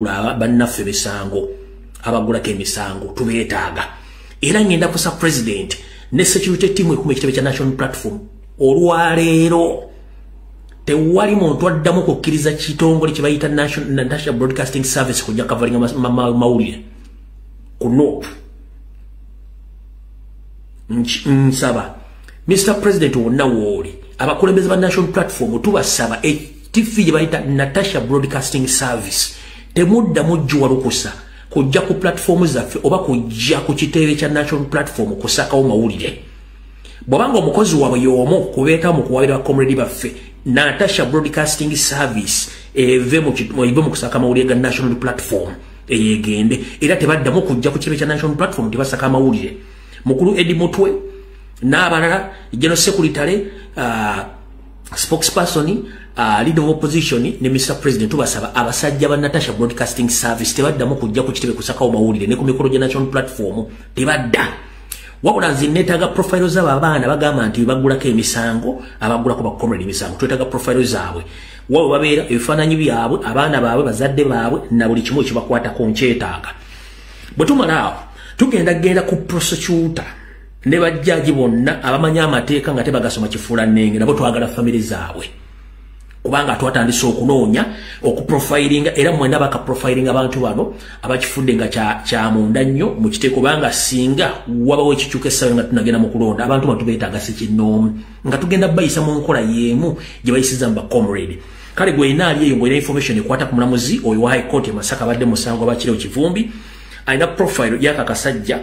bannaffe misango abagulako emisango tubeetaaga era ngenda kusa president ne security team ekumwe kitebe kya national platform olwaleero tewali muntu addamu kukkiriza kitongole kye bayita national broadcasting service kujja covering mawulire kuno nsaba Mr. President wonna wooli abakulembeze ba national platform tubasaba TV gye bayita Natasha Broadcasting Service temudda mujjuwa lukusa kujja ku platform zaffe oba kujja ku kitebe kya national platform kusakawo mawulire bwabanga omukozi waabwe y'omu kubeeta mu kuwabira comrade baffe Natasha Broadcasting Service eve mu kusaka mawulire ga national platform eyegende era tebaddamu kujja ku kitebe kya national platform tebasaka mawulire mukulu Edi Mutwe n'abalala General Secretary spokesperson leader of opposition ne Mr. President tubasaba abasajja ba Natasha Broadcasting Service tebaddamu kujja ku kitebe kusakawo mawulire ne ku mikolo gya national platform tebadda wabula zinetaga profiles z'abaana bagamba nti bagulako emisango abagulako ba comrade emisango twetaga profiles zaabwe wabo babeera ebifaananyi byabwe abaana baabwe bazadde baabwe na buli kimu kibakwata ku nkyetaaga bwe tumalaawo tugenda ku prosecutor ne bajjaji bonna abamanya amateeka nga tebagasoma kifuula nnenge nabo twagala family zaabwe kubanga twatandise okunoonya okuprofilinga era mwenda baka profilinga abantu bano abakifudde nga kya munda nnyo mu kiteeko banga singa wabawo ekikyuka essawe nga tunagenda mu kulonda abantu batubeetaaga sekinnoomu nga tugenda bayisa mu nkola y'emu gye bayisiza mu comrade kale gwe inaali eyo ng'olina information ekwata ku mulamuzi oyo wa high court e Masaka abadde musango abakireo Kivumbi alina profile y'aka kasajja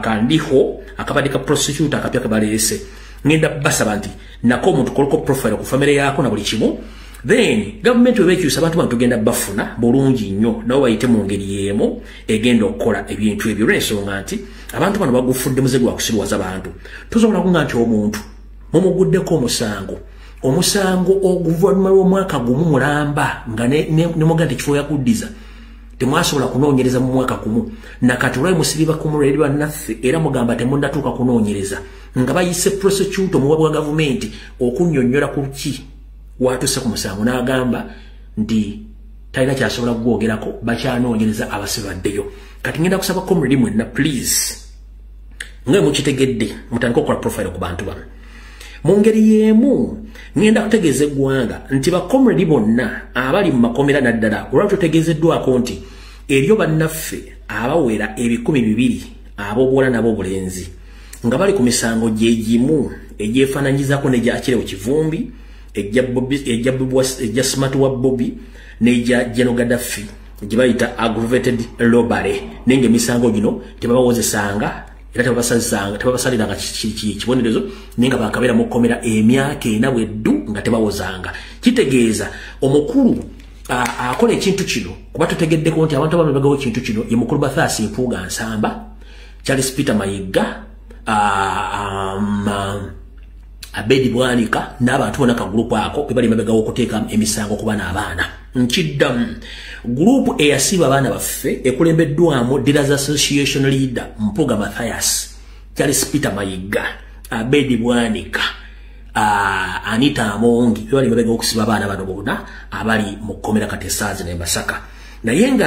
kandiho akabadde ka prosecutor akapya kabaleese ngenda basaba nti nako omuntu koloko profile ku family yako na buli kimu then government webekyusa abantu bantu genda bafuna bulungi nnyo nabo bayite mu ngeri y'emu egenda okukola ebintu ebyo olw'ensonga nti abantu bano bagufudde muze gwa kusirwaza abantu tusobola kunga nti omuntu mumuguddeko omusango oguvannyuma lw'omwaka gumu mulamba nga ne muganda ekifo yakuddiza temwasobola kunoonyereza mu mwaka gumu nakati olwayi musibiba kumulweri bannaffe era mugamba temundatuuka kunoonyereza nga bayise prosecutor mu bwa gavumenti okunnyonnyola ku ki watuse ku musango n'agamba nti talina kyasobola kugwogerako bakyanoonyereza abasibaddeyo kati ngenda kusaba comrade mwenna please nga mukitegedde mutandika okukola profile ku bantu bano mu ngeri y'emu ngenda kutegeeza eggwanga nti bakomredi bonna abali mu makomera naddala olwali tutegeezeddwako nti eryo bannaffe abawera 200 ab'obuwala n'ab'obulenzi nga bali ku misango gyegimu egyefaananyizako n'egyakireo Kivumbi ejja Smart wa Bobby n'ejja General Gaddafi gye bayita aggravated robbery nenge emisango gino tebabawozesanga era tebabasaliranga kibonerezo nenga bakabeera mu kkomera emyaka ena bweddu nga tebawozanga kitegeeza omukulu akola ekintu kino kuba tutegeddeko nti abantu abamu bagawo ekintu kino ye mukulu Mathias Mpuuga Nsamba Charles Peter Mayiga Abedi Bwanika n'abantu bonna kagulupu ako ke bali mabegawo okuteeka emisango ku bana abaana nkiddamu gurupu eyasiba abaana baffe ekulembeddwamu Dealers Association leader Mpuuga Mathias Charles Peter Mayiga Abedi Bwanika Anita Amongi bali mabegawo okusiba abaana bano bonna abali mu kkomera kati esaazi ne Masaka naye nga